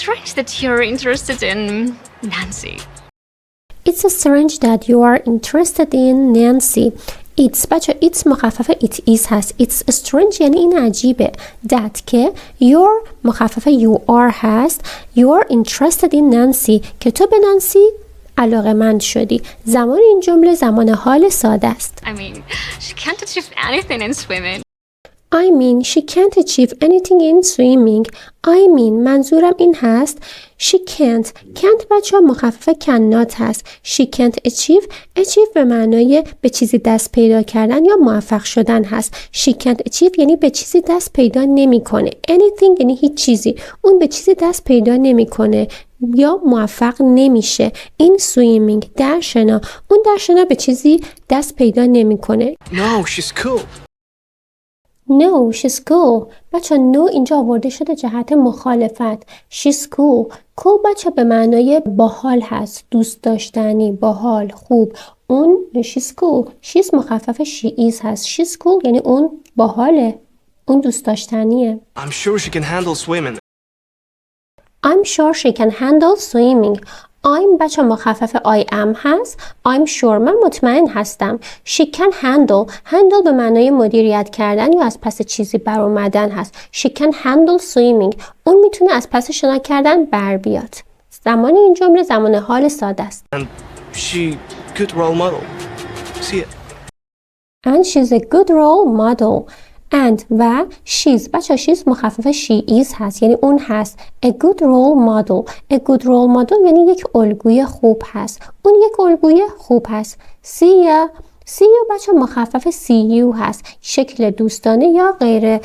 strange that you're interested in Nancy. It's strange that you are interested in Nancy. It's بچه it's مخفف it is هست. It's strange یعنی این عجیبه. That که your مخفف you are هست. You are interested in Nancy که تو به نانسی علاقه‌مند شدی. زمان این جمله زمان حال ساده است. I mean, she can't achieve anything in swimming. I mean she can't achieve anything in swimming. I mean منظورم این هست she can't بچه ها مخفف cannot هست. She can't achieve به معنای به چیزی دست پیدا کردن یا موفق شدن هست. She can't achieve یعنی به چیزی دست پیدا نمی کنه. Anything یعنی هیچ چیزی. اون به چیزی دست پیدا نمی کنه یا موفق نمیشه. این swimming در شنا. اون در شنا به چیزی دست پیدا نمی کنه. No, she's cool. No, she's cool. بچه no اینجا آورده شده جهت مخالفت. She's cool. cool بچه به معنای باحال هست. دوست داشتنی، باحال، خوب. اون she's cool. she's مخفف she is هست. She's cool یعنی اون باحاله. اون دوست داشتنیه. I'm sure she can handle swimming. I'm sure she can handle swimming. I'm بچه مخفف I am هست. I'm sure من مطمئن هستم. She can handle به معنای مدیریت کردن یا از پس چیزی بر اومدن هست. She can handle swimming. اون میتونه از پس شنا کردن بر بیاد. زمان این جمله زمان حال ساده است. And she good role model. See it. And she's a good role model. And و she's بچه she's مخفف she is هست یعنی اون هست. A good role model. A good role model یعنی یک الگوی خوب هست. اون یک الگوی خوب هست. See you بچه مخفف see you هست. شکل دوستانه یا غیر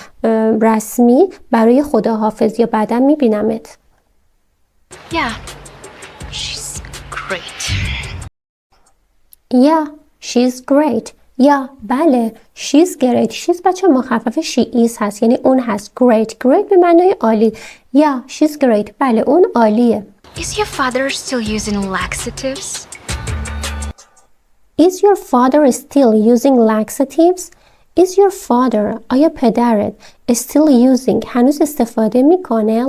رسمی برای خداحافظ یا بعدا میبینمت. Yeah, she's great. Yeah, she's great. یا بله she's great. she's بچه مخفف she is هست یعنی اون هست. great به معنای عالی. یا she's great. بله اون عالیه. Is your father still using laxatives? Is your father still using laxatives? Is your father آیا پدرت still using هنوز استفاده میکنه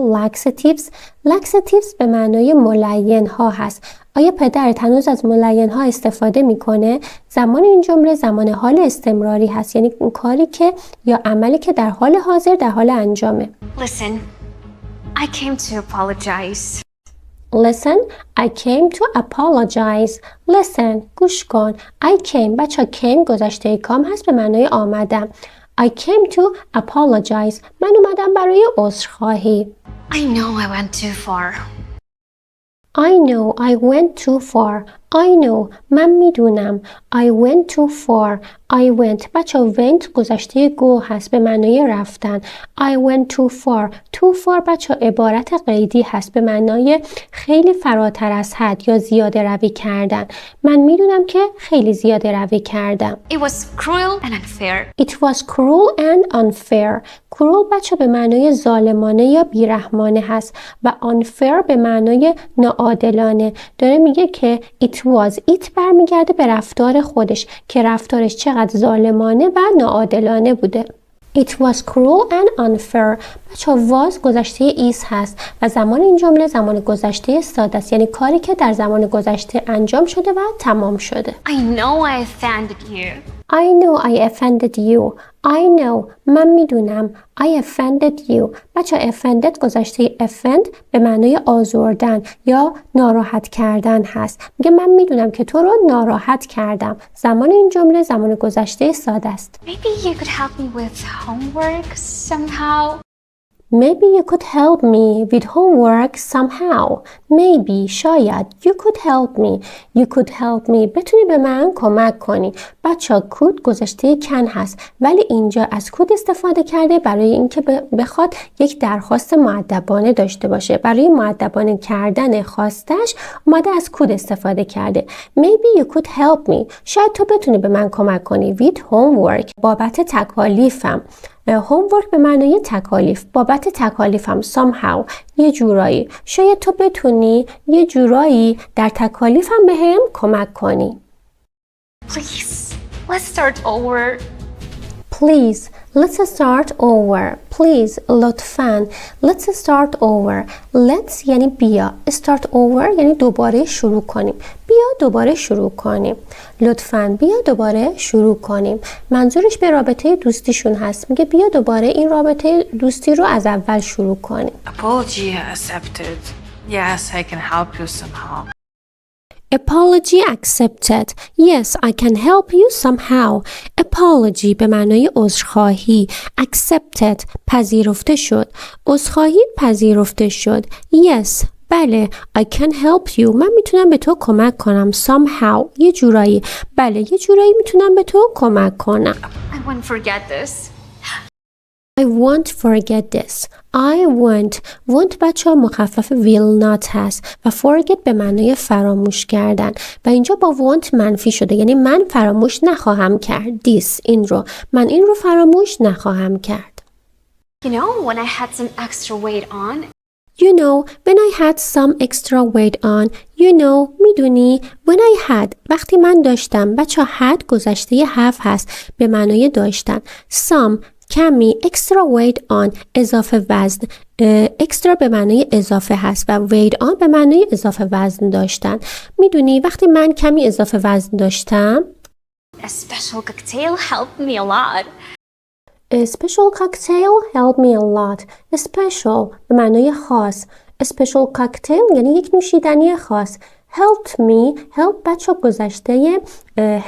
laxatives به معنای ملین ها هست. آیا پدرت هنوز از ملین ها استفاده میکنه؟ زمان این جمله زمان حال استمراری هست یعنی اون کاری که یا عملی که در حال حاضر در حال انجامه. Listen, I came to apologize. Listen, I came to apologize. Listen, گوش کن. I came بچه came گذشته کام هست به معنای آمدم. I came to apologize. من اومدم برای عذرخواهی. I know I went too far. I know I went too far. I know من میدونم. I went too far. I went بچه went گذشته go هست به معنای رفتن. I went too far. Too far بچه عبارت قیدی هست به معنای خیلی فراتر از حد یا زیاده روی کردن. من میدونم که خیلی زیاده روی کردم. It was cruel and unfair. It was cruel and unfair. cruel بچه به معنای ظالمانه یا بیرحمانه هست و unfair به معنای ناعادلانه. داره میگه که it برمیگرده به رفتار خودش که رفتارش چقدر ظالمانه و ناعادلانه بوده. It was cruel and unfair. بچه was گذشته is هست و زمان این جمله زمان گذشته ساده است یعنی کاری که در زمان گذشته انجام شده و تمام شده. I know I offended you. I know I offended you. I know من میدونم. I offended you. بچه offended گذشته offend به معنای آزردن یا ناراحت کردن هست. میگه من میدونم که تو رو ناراحت کردم. زمان این جمله زمان گذشته ساده است. Maybe you could help me with homework somehow. Maybe you could help me with homework somehow. Maybe شاید you could help me. You could help me بتونی به من کمک کنی. بچه could گذشته can هست ولی اینجا از could استفاده کرده برای اینکه بخواد یک درخواست مؤدبانه داشته باشه. برای مؤدبانه کردن خواستش اومده از could استفاده کرده. Maybe you could help me. شاید تو بتونی به من کمک کنی with homework بابت تکالیفم. homework به معنای تکالیف. بابت تکالیفم somehow یه جورایی. شاید تو بتونی یه جورایی در تکالیفم بهم کمک کنی. Please, let's start over. Please, let's start over. Please, لطفاً. Let's start over. Let's یعنی بیا. Start over یعنی دوباره شروع کنیم. بیا دوباره شروع کنیم. لطفاً بیا دوباره شروع کنیم. منظورش به رابطه دوستیشون هست. میگه بیا دوباره این رابطه دوستی رو از اول شروع کنیم. Apology accepted. Yes, I can help you somehow. Apology accepted. Yes, I can help you somehow. Apology به معنای عذرخواهی. Accepted پذیرفته شد. عذرخواهی پذیرفته شد. Yes, بله. I can help you. من میتونم به تو کمک کنم. Somehow یه جورایی. بله یه جورایی میتونم به تو کمک کنم. I won't forget this. I won't forget this. I won't بچه ها مخفف will not هست و forget به معنای فراموش کردن و اینجا با won't منفی شده یعنی من فراموش نخواهم کرد. این رو من این رو فراموش نخواهم کرد. You know, when I had some extra weight on, You know, when I had some extra weight on. You know, میدونی when I had وقتی من داشتم. بچه ها had گذشته have هست به معنای داشتن. Some کمی extra weight on اضافه وزن. extra به معنای اضافه هست و weight on به معنای اضافه وزن داشتن. میدونی وقتی من کمی اضافه وزن داشتم a special cocktail helped me a lot. A special cocktail helped me a lot. Special به معنای خاص. A special cocktail یعنی یک نوشیدنی خاص. Helped me. Help بچه گذشته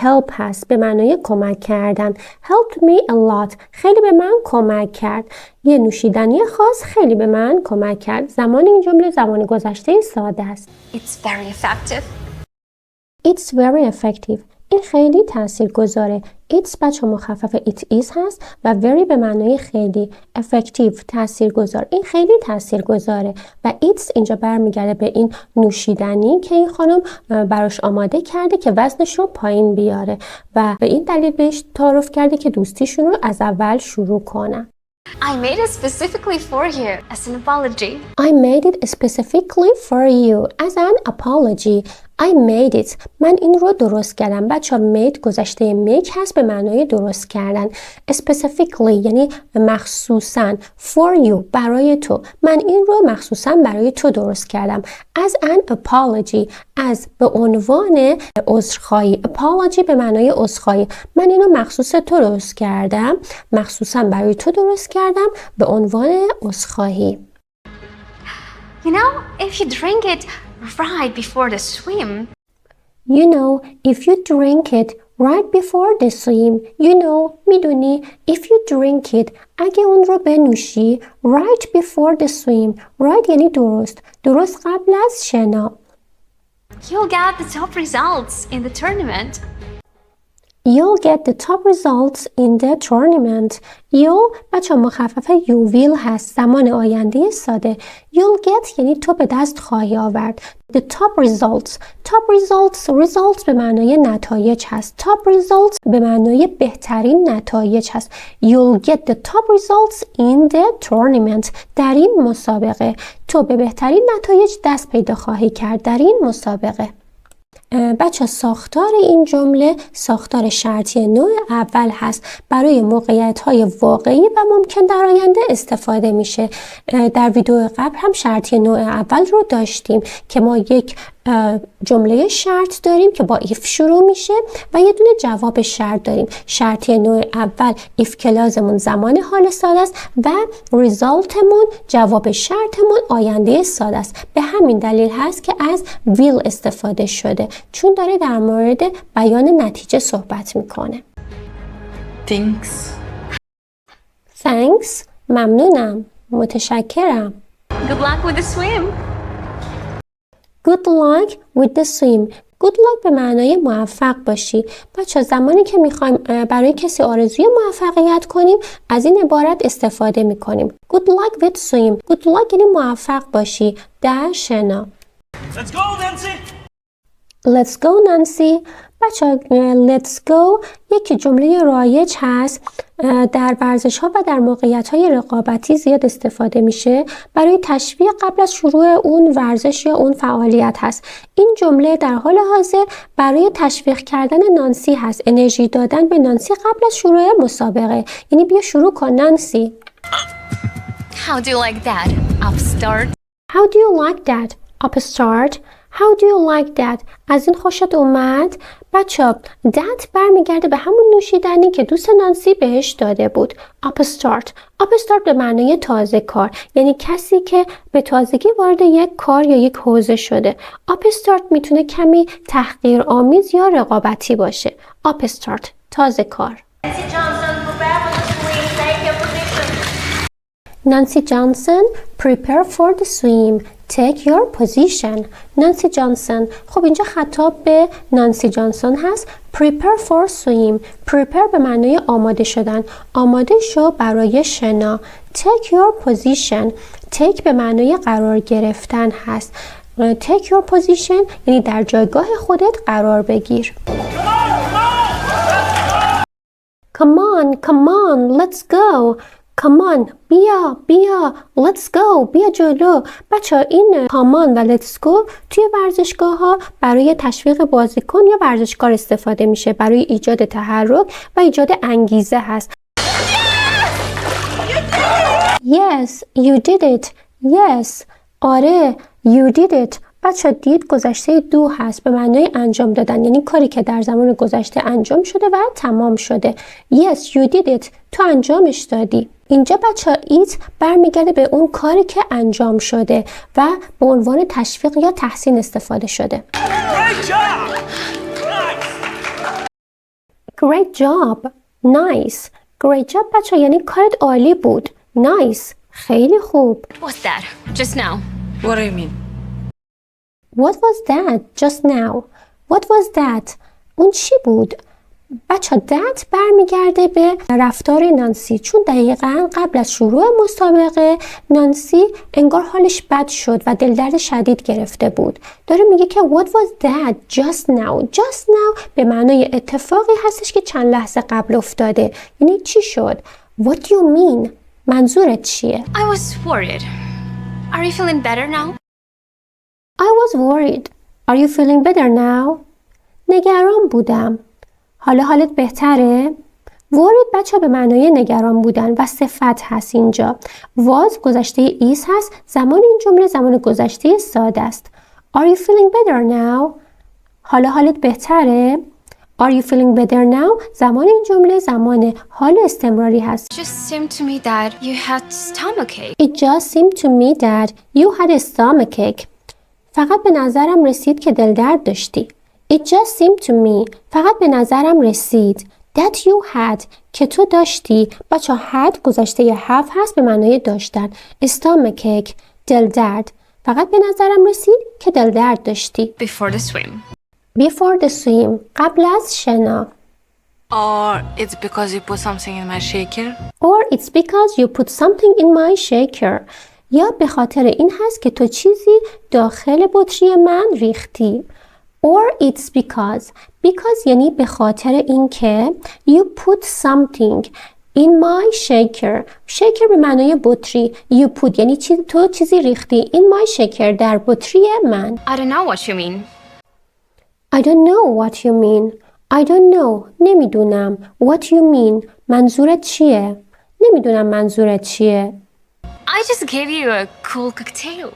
help هست به معنای کمک کردن. Helped me a lot. خیلی به من کمک کرد. یه نوشیدنی خاص خیلی به من کمک کرد. زمان این جمله زمان گذشته ساده است. It's very effective. It's very effective. این خیلی تاثیرگذاره. It's بچه مخفف it is هست و very به معنای خیلی. effective تاثیرگذار. این خیلی تاثیرگذاره و it's اینجا برمیگرده به این نوشیدنی که این خانم براش آماده کرده که وزنش رو پایین بیاره و به این دلیل بهش تعارف کرده که دوستیشون رو از اول شروع کنن. I made it specifically for you as an apology. I made it specifically for you as an apology. I made it. من این رو درست کردم. بچه made گذشته make هست به معنای درست کردن. Specifically یعنی مخصوصاً. For you برای تو. من این رو مخصوصاً برای تو درست کردم. As an apology. از به عنوان عذرخواهی. Apology به معنای عذرخواهی. من اینو مخصوص تو درست کردم. مخصوصاً برای تو درست کردم به عنوان عذرخواهی. You know, if you drink it right before the swim, You know, if you drink it right before the swim, you know, میدونی, if you drink it, اگه اون رو بنوشی, right before the swim, right یعنی درست قبل از شنا. you'll get the top results in the tournament. You'll get the top results in the tournament. You'll بچه مخفف you will هست زمان آینده ساده. You'll get یعنی تو به دست خواهی آورد. The top results. Top results به معنای نتایج هست. Top results به معنای بهترین نتایج هست. You'll get the top results in the tournament. در این مسابقه تو به بهترین نتایج دست پیدا خواهی کرد در این مسابقه. بچه ساختار این جمله ساختار شرطی نوع اول هست برای موقعیت‌های واقعی و ممکن در آینده استفاده میشه. در ویدیو قبل هم شرطی نوع اول رو داشتیم که ما یک جمله شرط داریم که با if شروع میشه و یه دونه جواب شرط داریم. شرطی نوع اول if کلازمون زمان حال ساده است و ریزالتمون جواب شرطمون آینده ساده است. به همین دلیل هست که از will استفاده شده چون داره در مورد بیان نتیجه صحبت میکنه. Thanks ممنونم متشکرم. Good luck with the swim. Good luck with the swim. Good luck به معنای موفق باشی. بچه زمانی که میخوایم برای کسی آرزوی موفقیت کنیم از این عبارت استفاده میکنیم. Good luck with swim. Good luck یعنی موفق باشی در شنا. Let's go, Nancy! Let's go نانسی. بچه let's go یک جمله رایج هست، در ورزش ها و در موقعیت های رقابتی زیاد استفاده میشه برای تشویق قبل از شروع اون ورزش یا اون فعالیت هست. این جمله در حال حاضر برای تشویق کردن نانسی هست، انرژی دادن به نانسی قبل از شروع مسابقه. یعنی بیا شروع کن نانسی. How do you like that? Upstart. How do you like that? Upstart. How do you like that? از این خوشت اومد؟ بچه that برمیگرده به همون نوشیدنی که دوست نانسی بهش داده بود. Upstart. Upstart به معنای تازه کار، یعنی کسی که به تازگی وارد یک کار یا یک حوزه شده. Upstart میتونه کمی تحقیرآمیز یا رقابتی باشه. Upstart تازه کار. Nancy Johnson, prepare for the swim. Take your position. Nancy Johnson. خب اینجا خطاب به نانسی جانسون هست. Prepare for swim. Prepare به معنای آماده شدن. آماده شو برای شنا. Take your position. Take به معنای قرار گرفتن هست. Take your position یعنی در جایگاه خودت قرار بگیر. Come on, let's go. Come on, بیا let's go, بیا جلو. بچه این come on و let's go توی ورزشگاه ها برای تشویق بازیکن یا ورزشکار استفاده میشه، برای ایجاد تحرک و ایجاد انگیزه هست. Yes, you did it. Yes, آره you did it. بچه دید گذشته دو هست، به معنای انجام دادن، یعنی کاری که در زمان گذشته انجام شده و تمام شده. Yes, you did it. تو انجامش دادی. اینجا بچه ایت برمیگرده به اون کاری که انجام شده و به عنوان تشویق یا تحسین استفاده شده. Great job. Nice. Great job بچه یعنی کارت عالی بود. Nice. خیلی خوب. What's that? Just now. What do you mean? What was that just now? What was that? اون چی بود؟ بچه that برمیگرده به رفتار نانسی، چون دقیقاً قبل از شروع مسابقه نانسی انگار حالش بد شد و دلدرد شدید گرفته بود. داره میگه که what was that just now? Just now به معنای اتفاقی هستش که چند لحظه قبل افتاده. یعنی چی شد؟ What do you mean? منظورت چیه؟ I was worried. Are you feeling better now? I was worried. Are you feeling better now? نگران بودم. حالا حالت بهتره؟ worried بچه به معنای نگران بودن و صفت هست اینجا. was گذشته ایز هست، زمان این جمله زمان گذشته ساده است. Are you feeling better now? حالا حالت بهتره؟ Are you feeling better now؟ زمان این جمله زمان حال استمراری هست. It just seemed to me that you had stomachache. It just seemed to me that you had a stomachache. فقط به نظرم رسید که دلدرد داشتی. It just seemed to me. فقط به نظرم رسید. That you had. که تو داشتی. بچه had گذشته have هست به معنای داشتن. Stomachache. دلدرد. فقط به نظرم رسید که دلدرد داشتی. Before the swim. Before the swim. قبل از شنا. Or it's because you put something in my shaker? Or it's because you put something in my shaker. یا به خاطر این هست که تو چیزی داخل بطری من ریختی. Or it's because یعنی به خاطر این که you put something in my shaker. shaker به معنای بطری. You put یعنی تو چیزی ریختی in my shaker در بطری من. I don't know what you mean. I don't know what you mean. I don't know. نمیدونم. What you mean. منظورت چیه؟ نمیدونم منظورت چیه. I just gave you a cool cocktail.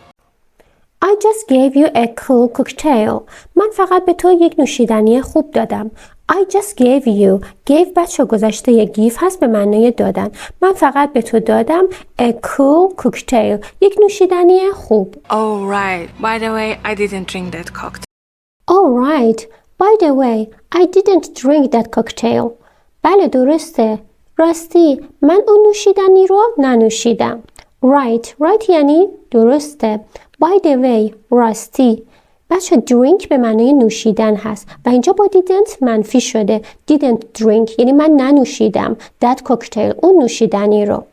I just gave you a cool cocktail. من فقط به تو یک نوشیدنی خوب دادم. I just gave you. Gave بچه گذشته give هست به معنای دادن. من فقط به تو دادم a cool cocktail. یک نوشیدنی خوب. Oh, right. By the way, I didn't drink that cocktail. All right. By the way, I didn't drink that cocktail. بله درسته. راستی من اون نوشیدنی رو ننوشیدم. Right یعنی درسته. By the way, راستی. بچه drink به معنای نوشیدن هست و اینجا با didn't منفی شده. Didn't drink یعنی من ننوشیدم that cocktail اون نوشیدنی رو.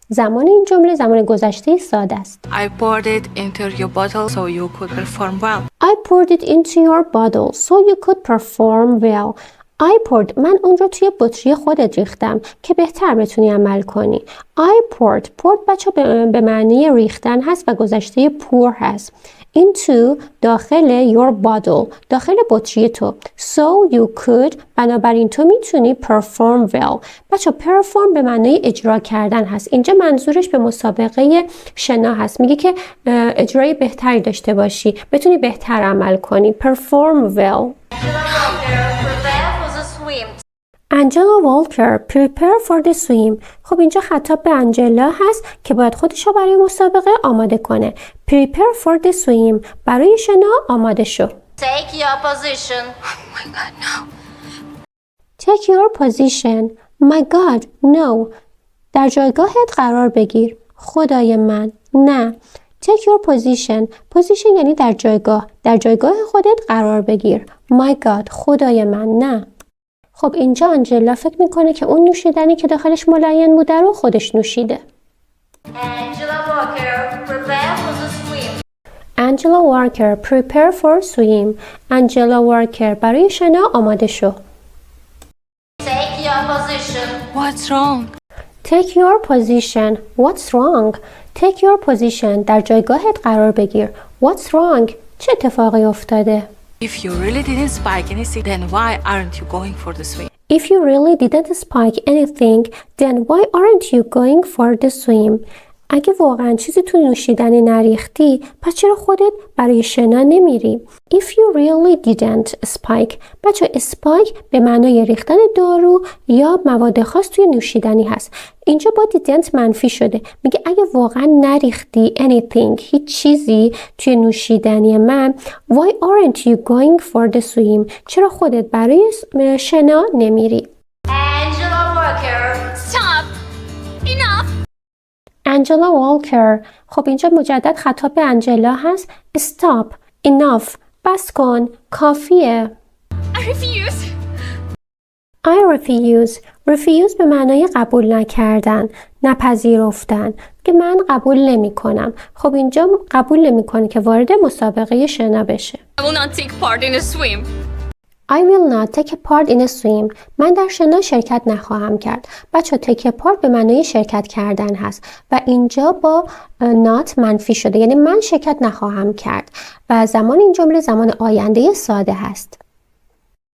زمان این جمله زمان گذشته ساده است. I poured it into your bottle so you could perform well. I poured it into your bottle so you could perform well. I poured من اون رو توی بطری خودت ریختم که بهتر بتونی عمل کنی. I poured بچه به معنی ریختن هست و گذشته pour هست. Into داخل your bottle داخل بطری تو. So you could بنابراین تو میتونی perform well. بچه perform به معنی اجرا کردن هست. اینجا منظورش به مسابقه شنا هست. میگه که اجرای بهتری داشته باشی. بتونی بهتر عمل کنی. Perform well. Angela Walker, prepare for the swim. خب اینجا خطاب به انجلا هست که باید خودش رو برای مسابقه آماده کنه. Prepare for the swim. برای شنا آماده شو. Take your position. Take your position. My God, no. در جایگاهت قرار بگیر. خدای من. نه. Take your position. Position یعنی در جایگاه. در جایگاه خودت قرار بگیر. My God, خدای من. نه. خب اینجا آنجلا فکر میکنه که اون نوشیدنی که داخلش ملاین بوده رو خودش نوشیده. Angela Walker, prepare for the swim. Angela Walker, prepare for swim. Angela Walker, برای شنا آماده شو. Take your position. What's wrong? Take your position. What's wrong? Take your position. در جایگاهت قرار بگیر. What's wrong? چه اتفاقی افتاده؟ If you really didn't spike anything, then why aren't you going for the swim? If you really didn't spike anything, then why aren't you going for the swim? اگه واقعا چیزی تو نوشیدنی نریختی، پس چرا خودت برای شنا نمیری؟ If you really didn't spike. بچه spike به معنای ریختن دارو یا مواد خاص توی نوشیدنی هست. اینجا با didn't منفی شده. میگه اگه واقعا نریختی anything هیچ چیزی توی نوشیدنی من why aren't you going for the swim؟ چرا خودت برای شنا نمیری؟ Angela Walker. Stop. Enough. Angela Walker. خب اینجا مجدد خطاب به انجلا هست. Stop. Enough. بس کن. کافیه. I refuse. I refuse. refuse به معنای قبول نکردن، نپذیرفتن. که من قبول نمی کنم. خب اینجا قبول نمی کنه که وارد مسابقه شنا بشه. I will not take part in a swim. I will not take a part in a swim. من در شنا شرکت نخواهم کرد. بچه take a part به معنای شرکت کردن هست و اینجا با not منفی شده، یعنی من شرکت نخواهم کرد و زمان این جمله زمان آینده ساده هست.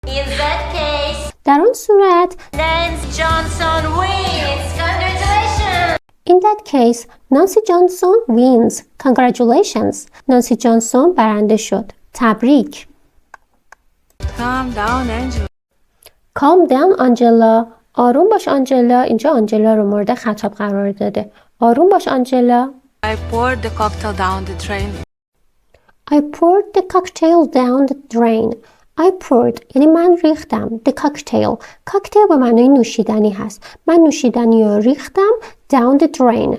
In that case, در آن صورت Nancy Johnson wins. Congratulations. In that case, Nancy Johnson wins. Congratulations. نانسی جانسون برنده شد. تبریک. Calm down, Angela. Calm down, Angela. آروم باش آنجلا. اینجا آنجلا رو مورد خطاب قرار داده. آروم باش آنجلا. I poured the cocktail down the drain. I poured the cocktail down the drain. I poured یعنی من ریختم. The cocktail. cocktail به معنای نوشیدنی هست. من نوشیدنی رو ریختم down the drain.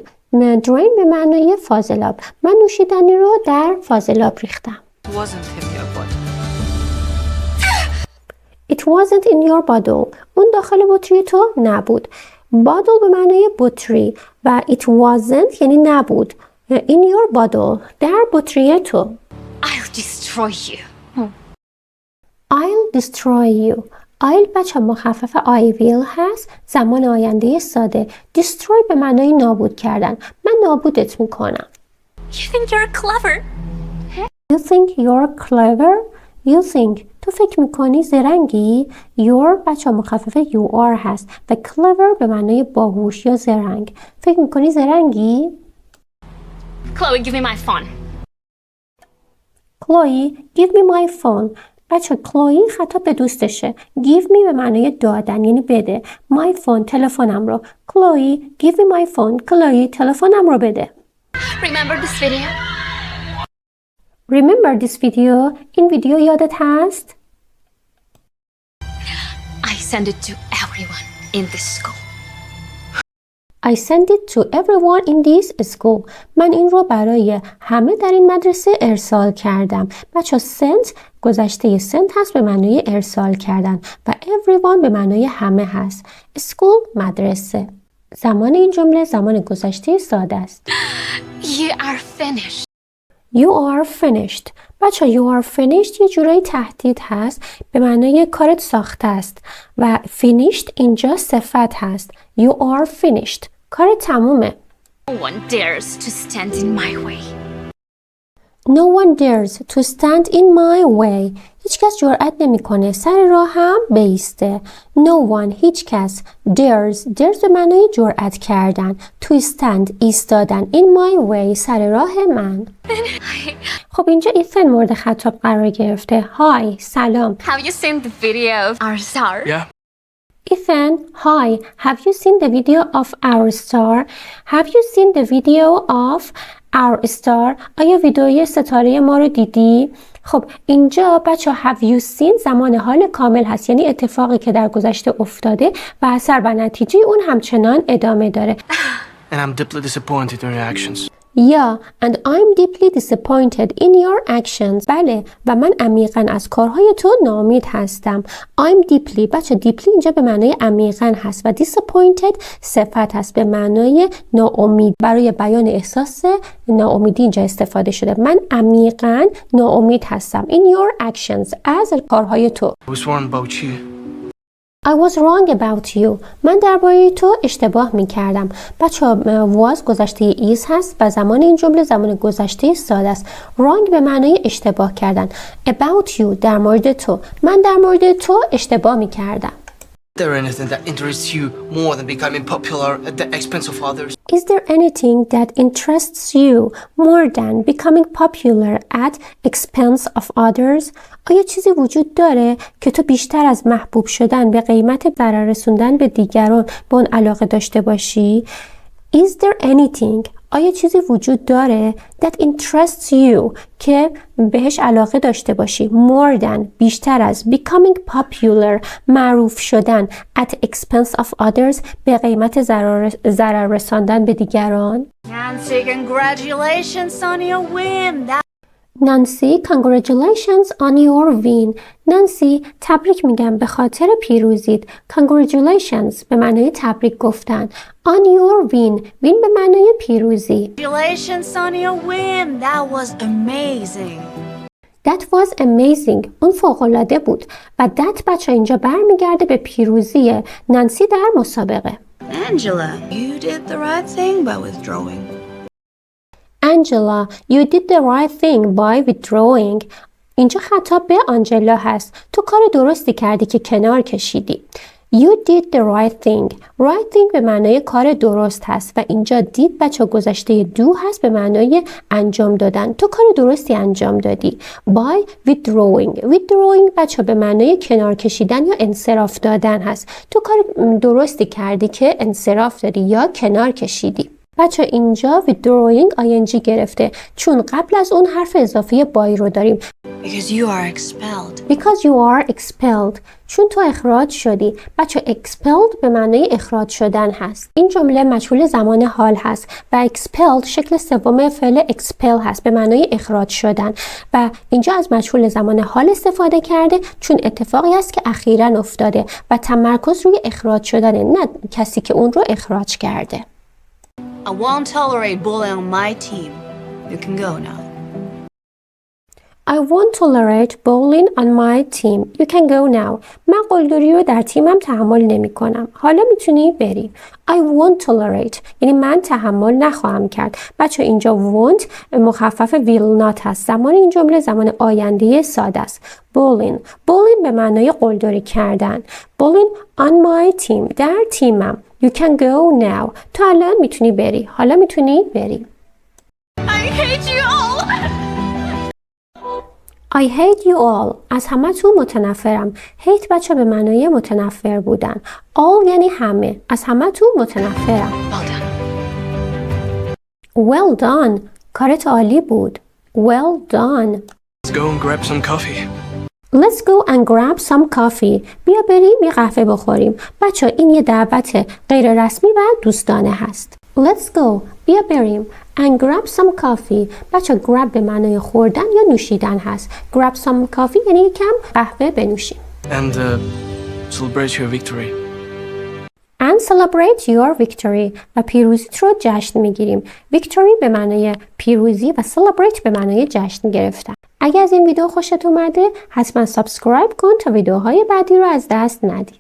drain به معنای فاضلاب. من نوشیدنی رو در فاضلاب ریختم. It wasn't in your bottle. It wasn't in your bottle. اون داخل بطری تو نبود. bottle به معنای بطری و it wasn't یعنی نبود. In your bottle. در بطری تو. I'll destroy you. I'll destroy you. I'll بچه مخفف I will هست. زمان آینده ساده. Destroy به معنای نابود کردن. من نابودت میکنم. You think you're clever? You think you're clever? You think تو فکر میکنی زرنگی؟ Your بچه مخفف you are هست و clever به معنای باهوش یا زرنگ. فکر میکنی زرنگی؟ Chloe, give me my phone. Chloe, give me my phone. بچه کلوی خطاب به دوستشه. Give me به معنای دادن یعنی بده. My phone تلفنم رو. Chloe, give me my phone. کلوی تلفنم رو بده. Remember this video? Remember this video? این ویدیو یادت هست؟ I send it to everyone in this school. I send it to everyone in this school. من این رو برای همه در این مدرسه ارسال کردم. بچه send گذشته send هست به معنای ارسال کردن و everyone به معنای همه هست. School مدرسه. زمان این جمله زمان گذشته ساده است. You are finished. You are finished. بچه you are finished یه جورایی تهدید هست به معنای کارت ساخته است و finished اینجا صفت هست. You are finished. کارت تمومه. No one dares to stand in my way. No one dares to stand in my way. هیچ کس جرأت نمیکنه سر راهم بیسته. No one هیچ کس dares به معنای جرأت کردن. To stand ایستادن. In my way سر راه من. خب اینجا ایثن مورد خطاب قرار گرفته. Hi سلام. Have you seen the video of our star? Yeah. Ethan, hi, have you seen the video of our star? Have you seen the video of our star? آیا ویدیوی ستاره ما رو دیدی؟ خب اینجا بچه have you seen زمان حال کامل هست، یعنی اتفاقی که در گذشته افتاده و اثر و نتیجه اون همچنان ادامه داره. And I'm deeply disappointed in your actions. Yeah, and I'm deeply disappointed in your actions. بله و من عمیقاً از کارهای تو ناامید هستم. I'm deeply بچه deeply اینجا به معنای عمیقاً هست و disappointed صفت هست به معنای ناامید. برای بیان احساس ناامیدی اینجا استفاده شده. من عمیقاً ناامید هستم. In your actions از کارهای تو. I was wrong about you. I was wrong about you. من درباره تو اشتباه می کردم. بچه was گذشته is هست و زمان این جمله زمان گذشته ساده است. Wrong به معنای اشتباه کردن. About you در مورد تو. من در مورد تو اشتباه می کردم. Is there anything that interests you more than becoming popular at the expense of others? Is there anything that interests you more than becoming popular at expense of others? آیا چیزی وجود داره که تو بیشتر از محبوب شدن به قیمت ضرر رسوندن به دیگران به اون علاقه داشته باشی؟ Is there anything آیا چیزی وجود داره that interests you که بهش علاقه داشته باشی more than بیشتر از becoming popular معروف شدن at expense of others به قیمت ضرر رساندن به دیگران؟ Nancy, congratulations on your win. Nancy, congratulations on your win. Nancy, تبریک میگم به خاطر پیروزیت. Congratulations به معنای تبریک گفتن. On your win. win به معنای پیروزی. Congratulations on your win. That was amazing. That was amazing. اون فوق‌العاده بود. و that بچه اینجا برمیگرده به پیروزی نانسی در مسابقه. Angela, you did the right thing by withdrawing. Angela, you did the right thing by withdrawing. اینجا خطاب به آنجلا هست. تو کار درستی کردی که کنار کشیدی. You did the right thing. Right thing به معنای کار درست هست و اینجا did بچه گذشته do هست به معنای انجام دادن. تو کار درستی انجام دادی. By withdrawing. Withdrawing بچه به معنای کنار کشیدن یا انصراف دادن هست. تو کار درستی کردی که انصراف دادی یا کنار کشیدی. بچه اینجا withdrawing ing گرفته چون قبل از اون حرف اضافی by رو داریم. Because you are expelled. Because you are expelled. چون تو اخراج شدی. بچه expelled به معنای اخراج شدن هست. این جمله مجهول زمان حال هست و expelled شکل سوم فعل expel هست به معنای اخراج شدن و اینجا از مجهول زمان حال استفاده کرده چون اتفاقی است که اخیراً افتاده و تمرکز روی اخراج شدنه نه کسی که اون رو اخراج کرده. I won't tolerate bullying on my team. You can go now. I won't tolerate bullying on my team. You can go now. من قلدری رو در تیمم تحمل نمی کنم. حالا میتونی بری. I won't tolerate. یعنی من تحمل نخواهم کرد. بچه اینجا won't مخفف will not هست. زمان این جمله زمان آینده ساده است. Bullying. Bullying به معنای قلدری کردن. Bullying on my team. در تیمم. You can go now. تو الان میتونی بری. حالا میتونی بری. I hate you all. I hate you all. از همه تو متنفرم. hate بچه به معنای متنفر بودن. all یعنی همه. از همه تو متنفرم. Well done. کارت عالی بود. Well done. Let's go and grab some coffee. Let's go and grab some coffee. بیا بریم یه قهوه بخوریم. بچه این یه دعوت غیر رسمی و دوستانه هست. Let's go. بیا بریم. And grab some coffee. بچه grab به معنای خوردن یا نوشیدن هست. Grab some coffee یعنی یکم قهوه بنوشیم. And celebrate your victory. And and celebrate your victory و پیروزیت رو جشن میگیریم. victory به معنای پیروزی و celebrate به معنای جشن گرفتن. اگر از این ویدیو خوشت اومده حتما سابسکرایب کن تا ویدیوهای بعدی رو از دست ندی.